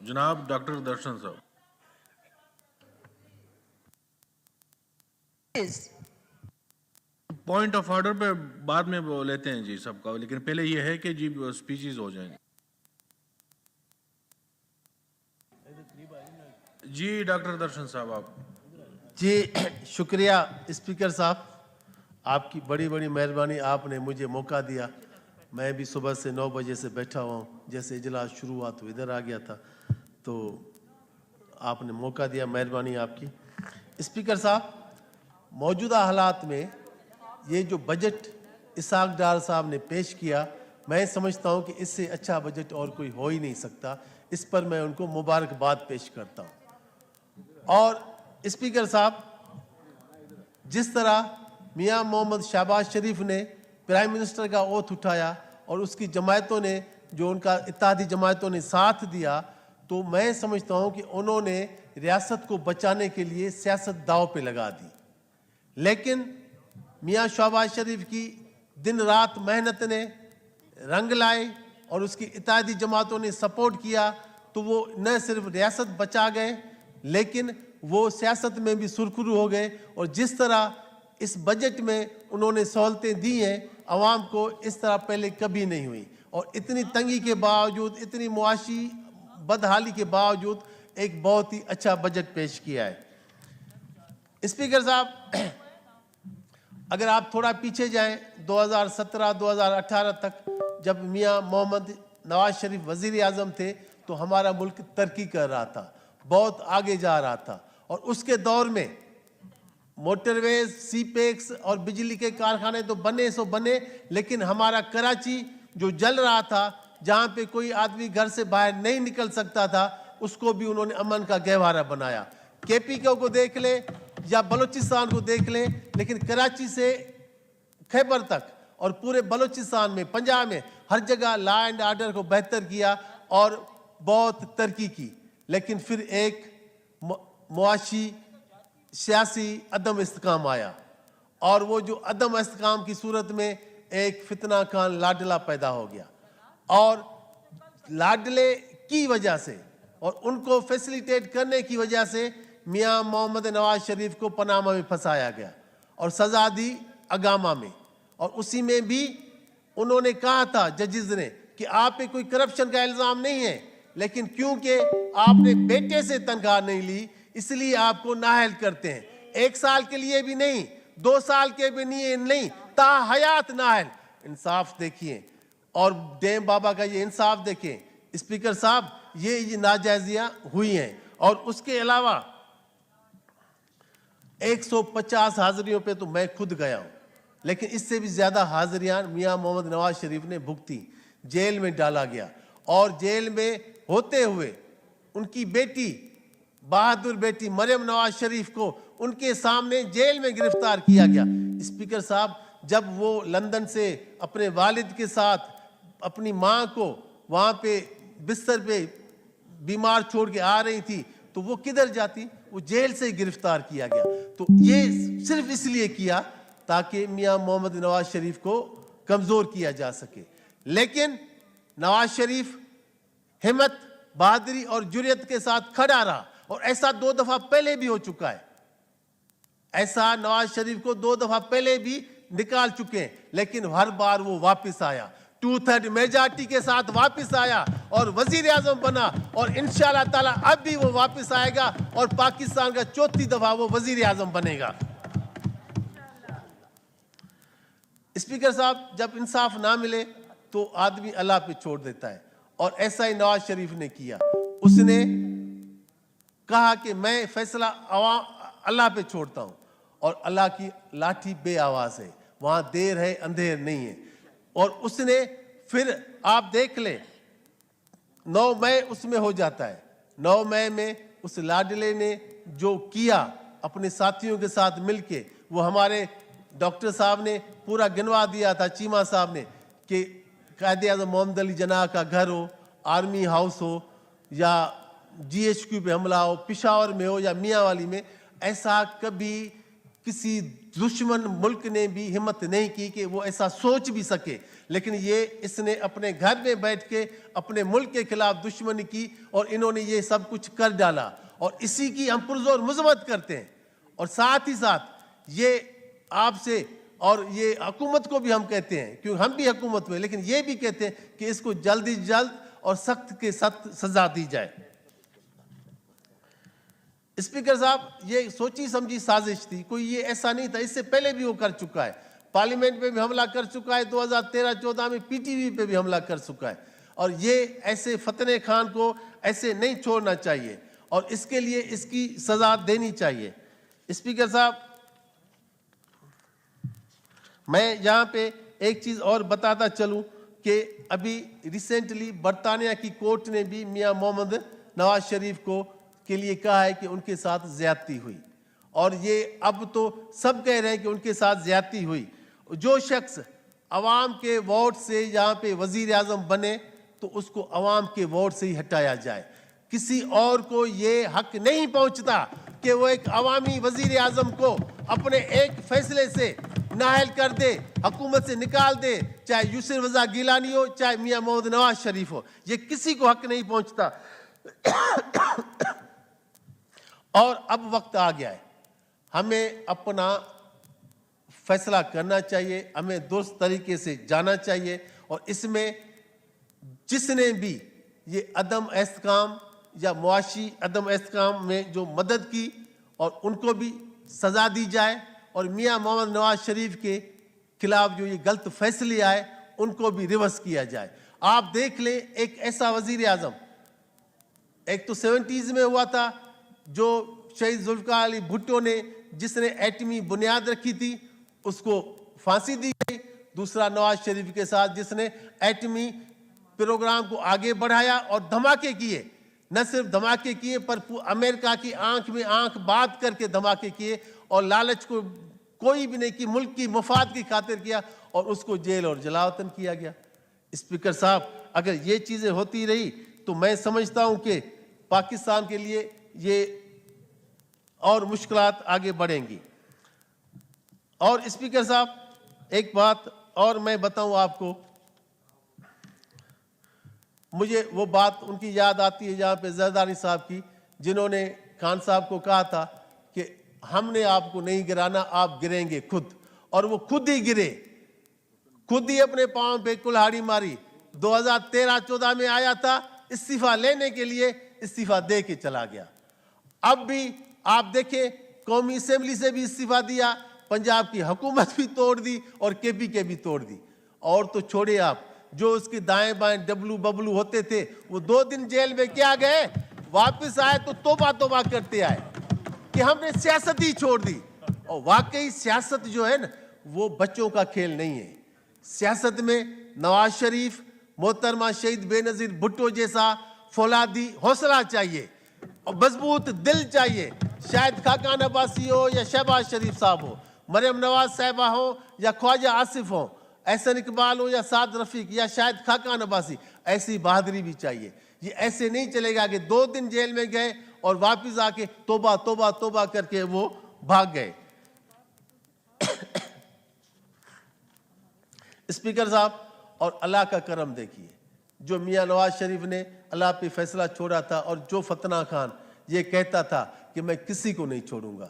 जनाब डॉक्टर दर्शन साहब। Point of order पे बाद में वो लेते हैं जी सबका, लेकिन पहले ये है कि जी स्पीचेस हो जाएं। जी डॉक्टर दर्शन साहब आप। जी शुक्रिया स्पीकर साहब, आपकी बड़ी बड़ी मेहरबानी, आपने मुझे मौका दिया। मैं भी सुबह से 9 बजे से बैठा हुआ हूँ, जैसे इजलास शुरू हुआ तो इधर आ गया था, तो आपने मौका दिया, मेहरबानी आपकी। स्पीकर साहब, मौजूदा हालात में ये जो बजट इसाक डार साहब ने पेश किया, मैं समझता हूँ कि इससे अच्छा बजट और कोई हो ही नहीं सकता। इस पर मैं उनको मुबारकबाद पेश करता हूँ। और स्पीकर साहब, जिस तरह मियां मोहम्मद शहबाज शरीफ ने प्राइम मिनिस्टर का ओथ उठाया और उसकी जमायतों ने, जो उनका इत्तेहादी जमायतों ने साथ दिया, तो मैं समझता हूं कि उन्होंने रियासत को बचाने के लिए सियासत दांव पे लगा दी। लेकिन मियां शहबाज शरीफ की दिन रात मेहनत ने रंग लाए और उसकी इत्तेहादी जमातों ने सपोर्ट किया, तो वो न सिर्फ रियासत बचा गए, लेकिन वो सियासत में भी सुरखरू हो गए। और जिस तरह इस बजट में उन्होंने सहूलतें दी हैं आवाम को, इस तरह पहले कभी नहीं हुई। और इतनी तंगी के बावजूद, इतनी मुआशी बदहाली के बावजूद एक बहुत ही अच्छा बजट पेश किया है। स्पीकर साहब, अगर आप थोड़ा पीछे जाएं 2017-2018 तक, जब मियां मोहम्मद नवाज शरीफ वजीर आजम थे, तो हमारा मुल्क तरक्की कर रहा था, बहुत आगे जा रहा था। और उसके दौर में मोटरवेज, सीपेक्स और बिजली के कारखाने तो बने सो बने, लेकिन हमारा कराची जो जल रहा था, जहाँ पे कोई आदमी घर से बाहर नहीं निकल सकता था, उसको भी उन्होंने अमन का गहवारा बनाया। केपीके को देख ले या बलूचिस्तान को देख ले, लेकिन कराची से खैबर तक और पूरे बलूचिस्तान में, पंजाब में, हर जगह लॉ एंड ऑर्डर को बेहतर किया और बहुत तरक्की की। लेकिन फिर एक मुआशी सियासी अदम इस्तेकाम आया, और वो जो अदम इस्तेकाम की सूरत में एक फितना खान लाडला पैदा हो गया। और लाडले की वजह से और उनको फैसिलिटेट करने की वजह से मियां मोहम्मद नवाज शरीफ को पनामा में फंसाया गया और सजा दी अगामा में। और उसी में भी उन्होंने कहा था जजेस ने कि आप पे कोई करप्शन का इल्जाम नहीं है, लेकिन क्योंकि आपने बेटे से तनख्वाह नहीं ली, इसलिए आपको नाअहल करते हैं। 1 साल के लिए भी नहीं, 2 साल के भी नहीं, ताहयात नाअहल। इंसाफ देखिए, और डेम बाबा का ये इंसाफ देखें। स्पीकर साहब, ये नाजायजियां हुई हैं। और उसके अलावा 150 हाजिरियों पे तो मैं खुद गया हूं, लेकिन इससे भी ज्यादा हाजिरियां मियां मोहम्मद नवाज शरीफ ने भुगती। जेल में डाला गया, और जेल में होते हुए उनकी बेटी, बहादुर बेटी मरियम नवाज शरीफ को उनके सामने जेल में गिरफ्तार किया गया। स्पीकर साहब, जब वो लंदन से अपने वालिद के साथ अपनी मां को वहां पे बिस्तर पे बीमार छोड़ के आ रही थी, तो वो किधर जाती? वो जेल से गिरफ्तार किया गया। तो ये सिर्फ इसलिए किया ताकि मियां मोहम्मद नवाज शरीफ को कमजोर किया जा सके। लेकिन नवाज शरीफ हिम्मत, बहादुरी और जुर्रत के साथ खड़ा रहा, और ऐसा 2 दफा पहले भी हो चुका है। ऐसा नवाज शरीफ को 2 दफा पहले भी निकाल चुके हैं, लेकिन हर बार वो वापस आया, 2/3 मेजॉरिटी के साथ वापस आया और वजीर आजम बना। और इंशाअल्लाह ताला अब भी वो वापस आएगा और पाकिस्तान का 4थी दफा वो वजीर आजम बनेगा। स्पीकर साहब, जब इंसाफ ना मिले तो आदमी अल्लाह पे छोड़ देता है, और ऐसा ही नवाज शरीफ ने किया। उसने कहा कि मैं फैसला अल्लाह पे छोड़ता हूं, और अल्लाह की लाठी बे आवाज है, वहां देर है अंधेर नहीं है। और उसने फिर आप देख ले 9 मई उसमें हो जाता है। 9 मई में उस लाडले ने जो किया अपने साथियों के साथ मिलके, वो हमारे डॉक्टर साहब ने पूरा गिनवा दिया था, चीमा साहब ने, कि कायदे आज़म मोहम्मद अली जनाह का घर हो, आर्मी हाउस हो, या GHQ पे हमला हो, पिशावर में हो या मियांवाली में, ऐसा कभी किसी दुश्मन मुल्क ने भी हिम्मत नहीं की कि वो ऐसा सोच भी सके, लेकिन ये इसने अपने घर में बैठ के अपने मुल्क के खिलाफ दुश्मनी की और इन्होंने ये सब कुछ कर डाला, और इसी की हम पुरजोर मजम्मत करते हैं। और साथ ही साथ ये आपसे और ये हुकूमत को भी हम कहते हैं, क्योंकि हम भी हुकूमत में, लेकिन ये भी कहते हैं कि इसको जल्दी जल्द और सख्त के सख्त सजा दी जाए। स्पीकर साहब, ये सोची समझी साजिश थी, कोई ये ऐसा नहीं था। इससे पहले भी वो कर चुका है, पार्लियामेंट पे भी हमला कर चुका है, 2013-14 में पीटीवी पे भी हमला कर चुका है। और ये ऐसे फतने खान को ऐसे नहीं छोड़ना चाहिए और इसके लिए इसकी सजा देनी चाहिए। स्पीकर साहब, मैं यहाँ पे एक चीज और बताता चलूं कि अभी रिसेंटली बरतानिया की कोर्ट ने भी मियां मोहम्मद नवाज शरीफ को के लिए कहा है कि उनके साथ ज्यादती हुई, और ये अब तो सब कह रहे हैं कि उनके साथ ज्यादती हुई। जो शख्स अवाम के वोट से यहाँ पे वजीर आजम बने तो उसको अवाम के वोट से ही हटाया जाए। किसी और को ये हक नहीं पहुंचता कि वो एक अवामी वजीर आजम को अपने एक फैसले से नाअहल कर दे, हुकूमत से निकाल दे, चाहे यूसुफ रज़ा गिलानी हो, चाहे मियां मोहम्मद नवाज शरीफ हो। ये किसी को हक नहीं पहुंचता। और अब वक्त आ गया है, हमें अपना फैसला करना चाहिए, हमें दुरुस्त तरीके से जाना चाहिए। और इसमें जिसने भी ये अदम एहतकाम या मुआशी अदम एहतकाम में जो मदद की, और उनको भी सजा दी जाए, और मियां मोहम्मद नवाज शरीफ के खिलाफ जो ये गलत फैसले आए उनको भी रिवर्स किया जाए। आप देख लें, एक ऐसा वजीर आजम, एक तो 70s में हुआ था जो शहीद जुल्फ़िकार अली भुट्टो ने, जिसने एटमी बुनियाद रखी थी, उसको फांसी दी गई। दूसरा नवाज शरीफ के साथ जिसने एटमी प्रोग्राम को आगे बढ़ाया और धमाके किए, न सिर्फ धमाके किए पर अमेरिका की आंख में आंख बात करके धमाके किए, और लालच को कोई भी नहीं की, मुल्क की मफाद की खातिर किया, और उसको जेल और जलावतन किया गया। स्पीकर साहब, अगर ये चीजें होती रही तो मैं समझता हूं कि पाकिस्तान के लिए ये और मुश्किलात आगे बढ़ेंगी। और स्पीकर साहब, एक बात और मैं बताऊं आपको, मुझे वो बात उनकी याद आती है जहां पे जरदारी साहब की, जिन्होंने खान साहब को कहा था कि हमने आपको नहीं गिराना, आप गिरेंगे खुद। और वो खुद ही गिरे, खुद ही अपने पांव पे कुल्हाड़ी मारी। 2013-14 में आया था, इस्तीफा लेने के लिए इस्तीफा दे के चला गया। अब भी आप देखें, कौमी असेंबली से भी इस्तीफा दिया, पंजाब की हुकूमत भी तोड़ दी और केपीके भी तोड़ दी। और तो छोड़े आप, जो उसके दाएं बाएं डब्लू बबलू होते थे, वो 2 दिन जेल में क्या गए, वापस आए तो तोबा तोबा करते आए कि हमने सियासत ही छोड़ दी। और वाकई सियासत जो है ना, वो बच्चों का खेल नहीं है। सियासत में नवाज शरीफ, मोहतरमा शहीद बेनजीर भुट्टो जैसा फौलादी हौसला चाहिए और मजबूत दिल चाहिए। शायद खाकान अब्बासी हो या शहबाज शरीफ साहब हो, मरियम नवाज साहिबा हो या ख्वाजा आसिफ हो, एहसन इकबाल हो या साद रफीक या शायद खाकान अब्बासी, ऐसी बहादुरी भी चाहिए। ये ऐसे नहीं चलेगा कि 2 दिन जेल में गए और वापस आके तोबा तोबा तोबा करके वो भाग गए। स्पीकर साहब, और अल्लाह का करम देखिए, जो मियां नवाज शरीफ ने अल्लाह पे फैसला छोड़ा था, और जो फतना खान ये कहता था कि मैं किसी को नहीं छोड़ूंगा,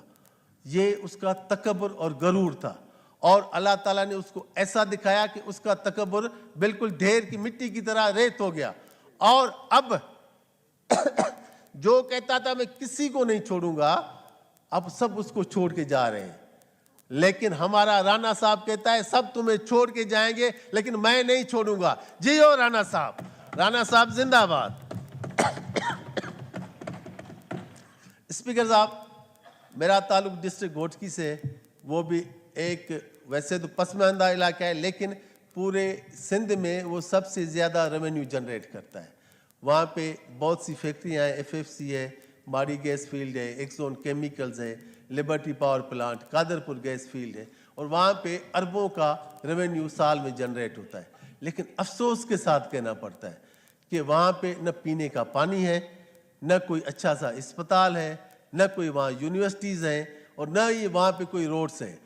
ये उसका तकब्बुर और गरूर था। और अल्लाह ताला ने उसको ऐसा दिखाया कि उसका तकब्बुर बिल्कुल ढेर की मिट्टी की तरह रेत हो गया। और अब जो कहता था मैं किसी को नहीं छोड़ूंगा, अब सब उसको छोड़ के जा रहे हैं। लेकिन हमारा राणा साहब कहता है सब तुम्हें छोड़ के जाएंगे, लेकिन मैं नहीं छोड़ूंगा। जियो राणा साहब, राणा साहब जिंदाबाद। स्पीकर साहब, मेरा ताल्लुक डिस्ट्रिक्ट घोटकी से, वो भी एक वैसे तो पसमानदा इलाका है, लेकिन पूरे सिंध में वो सबसे ज़्यादा रेवेन्यू जनरेट करता है। वहाँ पे बहुत सी फैक्ट्रियाँ हैं, FFC है, माड़ी गैस फील्ड है, एक्सोन केमिकल्स है, liberty power plant, Kadarpur gas field है, और वहाँ पे अरबों का रेवेन्यू साल में जनरेट होता है। लेकिन अफसोस के साथ कहना पड़ता है कि वहाँ पे न पीने का पानी है, न कोई अच्छा सा अस्पताल है, न कोई वहाँ यूनिवर्सिटीज़ हैं, और न ही वहाँ पे कोई रोड्स हैं।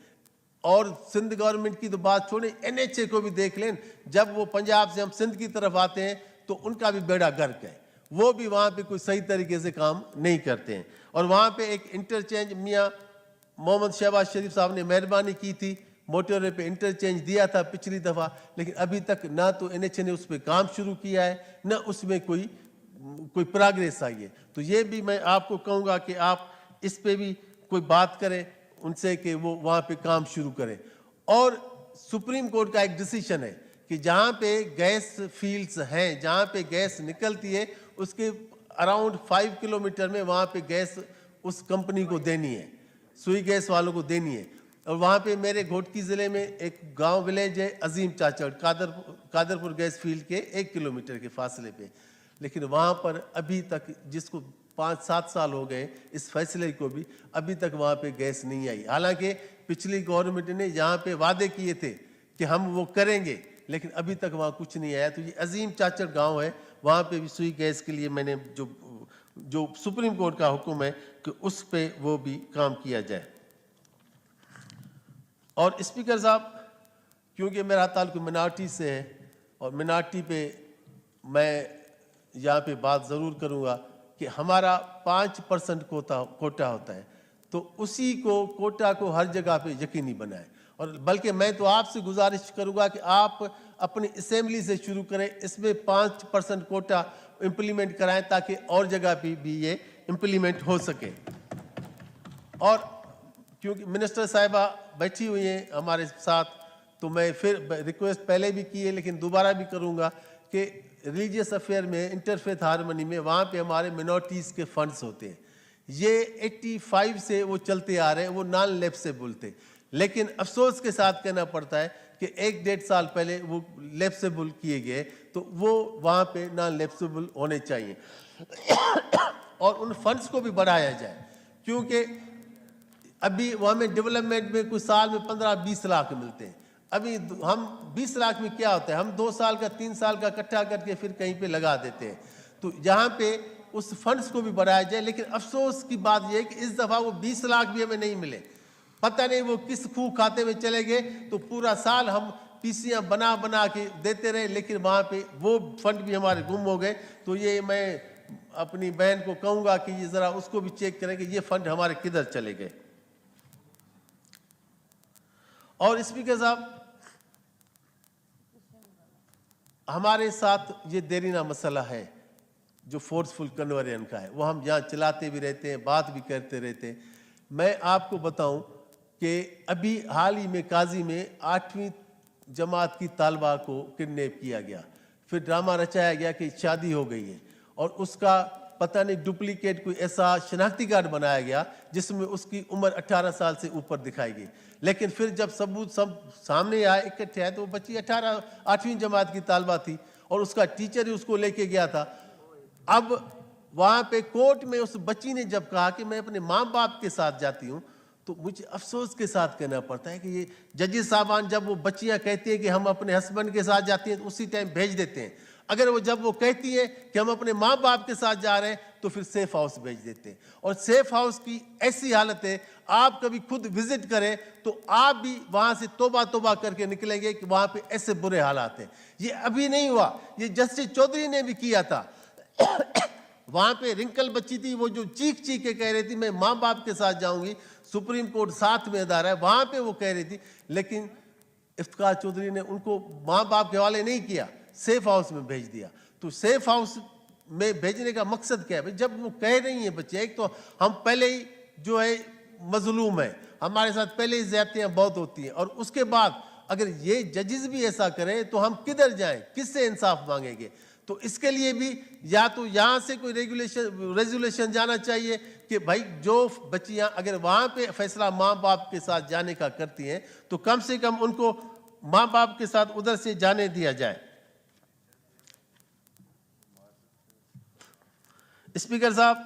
और सिंध गवर्नमेंट की तो बात छोड़ें, NHA को भी देख लें, जब वो पंजाब से हम सिंध की तरफ आते हैं तो उनका भी बेड़ा गर्क है, वो भी वहाँ पे कोई सही तरीके से काम नहीं करते हैं। और वहाँ पे एक इंटरचेंज मियाँ मोहम्मद शहबाज शरीफ साहब ने मेहरबानी की थी, मोटरवे पे इंटरचेंज दिया था पिछली दफ़ा, लेकिन अभी तक ना तो NHA ने उस पर काम शुरू किया है, न उसमें कोई प्रोग्रेस आई है। तो ये भी मैं आपको कहूँगा कि आप इस पे भी कोई बात करें उनसे कि वो वहाँ पे काम शुरू करें। और सुप्रीम कोर्ट का एक डिसीजन है कि जहाँ पे गैस फील्ड्स हैं, जहाँ पे गैस निकलती है, उसके अराउंड 5 किलोमीटर में वहाँ पे गैस उस कंपनी को देनी है, सुई गैस वालों को देनी है। और वहाँ पे मेरे घोटकी ज़िले में एक गांव विलेज है अजीम चाचड़, कादरपुर गैस फील्ड के 1 किलोमीटर के फासले पे, लेकिन वहाँ पर अभी तक, जिसको 5-7 साल हो गए इस फैसले को भी, अभी तक वहाँ पे गैस नहीं आई। हालांकि पिछली गवर्नमेंट ने यहाँ पे वादे किए थे कि हम वो करेंगे, लेकिन अभी तक वहाँ कुछ नहीं आया। तो ये अजीम चाचड़ गांव है, वहाँ पे भी सुई गैस के लिए मैंने जो सुप्रीम कोर्ट का हुक्म है कि उस पे वो भी काम किया जाए। और स्पीकर साहब, क्योंकि मेरा ताल्लुक मिनार्टी से है और मिनार्टी पे मैं यहाँ पे बात ज़रूर करूँगा कि हमारा 5% कोटा होता है, तो उसी कोटा को हर जगह पे यकीनी बनाएं। और बल्कि मैं तो आपसे गुजारिश करूँगा कि आप अपनी असेंबली से शुरू करें, इसमें 5% कोटा इम्प्लीमेंट कराएं ताकि और जगह पे भी ये इम्प्लीमेंट हो सके। और क्योंकि मिनिस्टर साहिबा बैठी हुई हैं हमारे साथ, तो मैं फिर रिक्वेस्ट पहले भी की है लेकिन दोबारा भी करूँगा कि रिलीजियस अफेयर में, इंटरफेथ हारमनी में, वहाँ पे हमारे मिनॉरिटीज़ के फंड्स होते हैं। ये 85 से वो चलते आ रहे हैं, वो नॉन लैप्सेबल थे, लेकिन अफसोस के साथ कहना पड़ता है कि 1-1.5 साल पहले वो लैप्सेबल किए गए, तो वो वहाँ पे नॉन लैप्सेबल होने चाहिए। और उन फंड्स को भी बढ़ाया जाए, क्योंकि अभी वहाँ में डेवलपमेंट में कुछ साल में 15-20 लाख मिलते हैं। अभी हम 20 लाख में क्या होता है, हम 2 साल का 3 साल का इकट्ठा करके फिर कहीं पे लगा देते हैं। तो यहाँ पे उस फंड्स को भी बढ़ाया जाए। लेकिन अफसोस की बात यह है कि इस दफ़ा वो 20 लाख भी हमें नहीं मिले, पता नहीं वो किस खूह खाते में चले गए। तो पूरा साल हम पीसियाँ बना बना के देते रहे, लेकिन वहाँ पे वो फंड भी हमारे गुम हो गए। तो ये मैं अपनी बहन को कहूँगा कि ये ज़रा उसको भी चेक करें कि ये फंड हमारे किधर चले गए। और स्पीकर साहब, हमारे साथ ये देरीना मसला है जो फोर्सफुल कन्वर्जन का है, वो हम यहाँ चलाते भी रहते हैं, बात भी करते रहते हैं। मैं आपको बताऊं कि अभी हाल ही में काजी में 8वीं जमात की तालबा को किडनैप किया गया, फिर ड्रामा रचाया गया कि शादी हो गई है, और उसका पता नहीं डुप्लीकेट कोई ऐसा शनाख्ती कार्ड बनाया गया जिसमें उसकी उम्र 18 साल से ऊपर दिखाई गई। लेकिन फिर जब सबूत सब सामने आए, इकट्ठे आए, तो वो बच्ची 8वीं जमात की तालबा थी और उसका टीचर ही उसको लेके गया था। अब वहाँ पे कोर्ट में उस बच्ची ने जब कहा कि मैं अपने माँ बाप के साथ जाती हूँ, तो मुझे अफसोस के साथ कहना पड़ता है कि ये जजेस साहबान जब वो बच्चियाँ कहती हैं कि हम अपने हस्बैंड के साथ जाती हैं तो उसी टाइम भेज देते हैं। अगर जब वो कहती है कि हम अपने माँ बाप के साथ जा रहे हैं तो फिर सेफ हाउस भेज देते हैं। और सेफ हाउस की ऐसी हालत है, आप कभी खुद विजिट करें तो आप भी वहाँ से तोबा करके निकलेंगे कि वहाँ पे ऐसे बुरे हालात हैं। ये अभी नहीं हुआ, ये जस्टिस चौधरी ने भी किया था। वहाँ पे रिंकल बच्ची थी, वो जो चीख के कह रही थी मैं माँ बाप के साथ जाऊँगी, सुप्रीम कोर्ट साथ में अदारा है, वहाँ पे वो कह रही थी, लेकिन इफ्तिखार चौधरी ने उनको माँ बाप के हवाले नहीं किया, सेफ हाउस में भेज दिया। तो सेफ हाउस में भेजने का मकसद क्या है? जब वो कह रही हैं बच्चे, एक तो हम पहले ही जो है मजलूम है, हमारे साथ पहले ही ज्यादतियाँ बहुत होती हैं, और उसके बाद अगर ये जजेस भी ऐसा करें तो हम किधर जाएं, किससे इंसाफ मांगेंगे? तो इसके लिए भी या तो यहाँ से कोई रेजुलेशन जाना चाहिए कि भाई जो बच्चियाँ अगर वहाँ पे फैसला माँ बाप के साथ जाने का करती हैं तो कम से कम उनको माँ बाप के साथ उधर से जाने दिया जाए। स्पीकर साहब,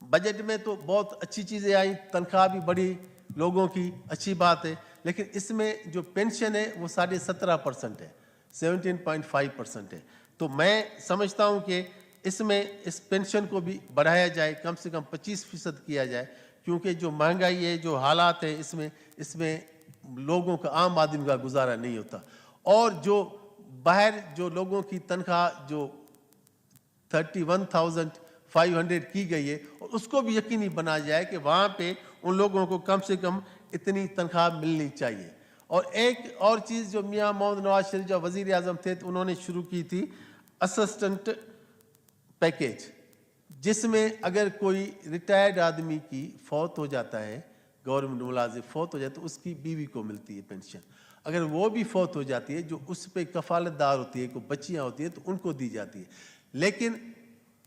बजट में तो बहुत अच्छी चीज़ें आई, तनख्वाह भी बढ़ी, लोगों की अच्छी बात है, लेकिन इसमें जो पेंशन है वो 17.5% है, 17.5% है। तो मैं समझता हूं कि इसमें इस पेंशन को भी बढ़ाया जाए, कम से कम 25% किया जाए, क्योंकि जो महंगाई है, जो हालात है, इसमें लोगों का, आम आदमी का गुजारा नहीं होता। और जो बाहर जो लोगों की तनख्वाह जो 31,500 की गई है, और उसको भी यकीनी बनाया जाए कि वहाँ पे उन लोगों को कम से कम इतनी तनख्वाह मिलनी चाहिए। और एक और चीज़ जो मियाँ मोहम्मद नवाज शरीफ जो वज़ीर आज़म थे, तो उन्होंने शुरू की थी असिस्टेंट पैकेज, जिसमें अगर कोई रिटायर्ड आदमी की फौत हो जाता है, गवर्नमेंट मुलाजिम फौत हो जाए, तो उसकी बीवी को मिलती है पेंशन। अगर वो भी फौत हो जाती है, जो उस पर कफालतदार होती है, कोई बच्चियाँ होती है, तो उनको दी जाती है। लेकिन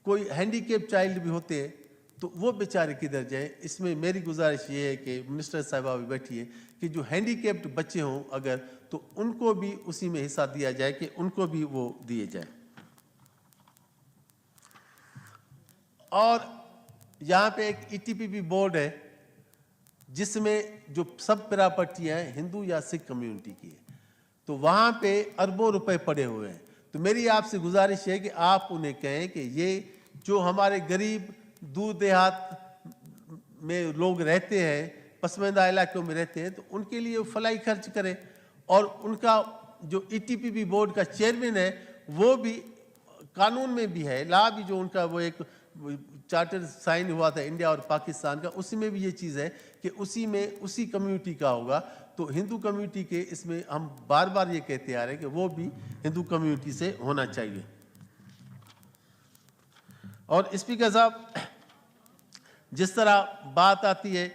कोई हैंडीकेप चाइल्ड भी होते हैं, तो वो बेचारे किधर जाए। इसमें मेरी गुजारिश ये है कि मिनिस्टर साहिबा भी बैठी है कि जो हैंडीकेप्ड बच्चे हों अगर, तो उनको भी उसी में हिस्सा दिया जाए, कि उनको भी वो दिए जाए। और यहाँ पे एक ETPP बोर्ड है, जिसमें जो सब प्रॉपर्टियाँ हैं हिंदू या सिख कम्युनिटी की है, तो वहाँ पे अरबों रुपए पड़े हुए हैं। तो मेरी आपसे गुजारिश है कि आप उन्हें कहें कि ये जो हमारे गरीब दूर देहात में लोग रहते हैं, पसमानदा इलाकों में रहते हैं, तो उनके लिए फलाई खर्च करें। और उनका जो ETPP बोर्ड का चेयरमैन है, वो भी कानून में भी है, ला भी, जो उनका वो एक चार्टर साइन हुआ था इंडिया और पाकिस्तान का, उसी में भी ये चीज़ है कि उसी कम्युनिटी का होगा। तो हिंदू कम्युनिटी के इसमें हम बार बार ये कहते आ रहे हैं कि वो भी हिंदू कम्युनिटी से होना चाहिए। और स्पीकर साहब, जिस तरह बात आती है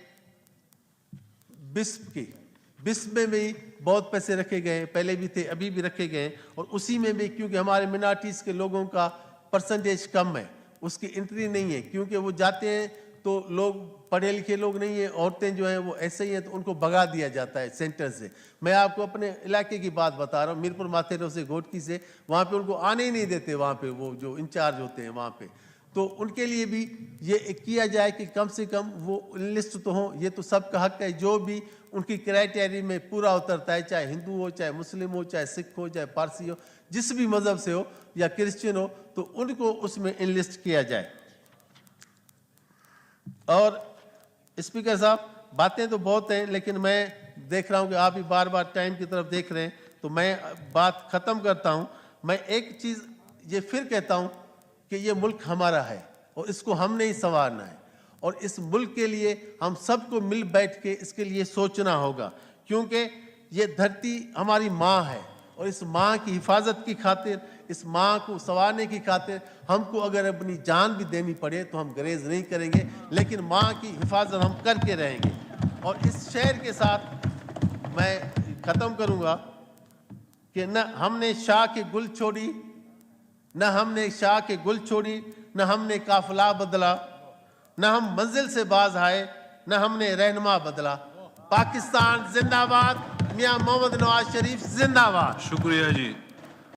बिस्प की, बिस्प में भी बहुत पैसे रखे गए, पहले भी थे, अभी भी रखे गए। और उसी में भी क्योंकि हमारे मिनॉरिटीज़ के लोगों का परसेंटेज कम है, उसकी एंट्री नहीं है, क्योंकि वो जाते हैं तो लोग पढ़े लिखे लोग नहीं है, औरतें जो हैं वो ऐसे ही हैं, तो उनको भगा दिया जाता है सेंटर से। मैं आपको अपने इलाके की बात बता रहा हूँ, मीरपुर माथेरो से, घोटकी से, वहाँ पे उनको आने ही नहीं देते, वहाँ पे वो जो इंचार्ज होते हैं वहाँ पे। तो उनके लिए भी ये किया जाए कि कम से कम वो लिस्ट तो हो। ये तो सबका हक है, जो भी उनकी क्राइटेरिया में पूरा उतरता है, चाहे हिंदू हो, चाहे मुस्लिम हो, चाहे सिख हो, चाहे पारसी हो, जिस भी मज़हब से हो या क्रिश्चियन हो, तो उनको उसमें इनलिस्ट किया जाए। और स्पीकर साहब, बातें तो बहुत हैं, लेकिन मैं देख रहा हूं कि आप भी बार बार टाइम की तरफ देख रहे हैं, तो मैं बात ख़त्म करता हूं। मैं एक चीज़ ये फिर कहता हूं कि ये मुल्क हमारा है और इसको हमने ही संवारना है। और इस मुल्क के लिए हम सबको मिल बैठ के इसके लिए सोचना होगा, क्योंकि ये धरती हमारी माँ है। और इस माँ की हिफाजत की खातिर, इस माँ को संवारने की खातिर हमको अगर अपनी जान भी देनी पड़े तो हम गुरेज नहीं करेंगे, लेकिन माँ की हिफाजत हम करके रहेंगे। और इस शेर के साथ मैं ख़त्म करूँगा कि न हमने शाह के गुल छोड़ी, न हमने शाह के गुल छोड़ी, न हमने काफिला बदला, न हम मंजिल से बाज आए, न हमने रहनुमा बदला। पाकिस्तान जिंदाबाद, मियां मोहम्मद नवाज शरीफ जिंदाबाद। शुक्रिया जी।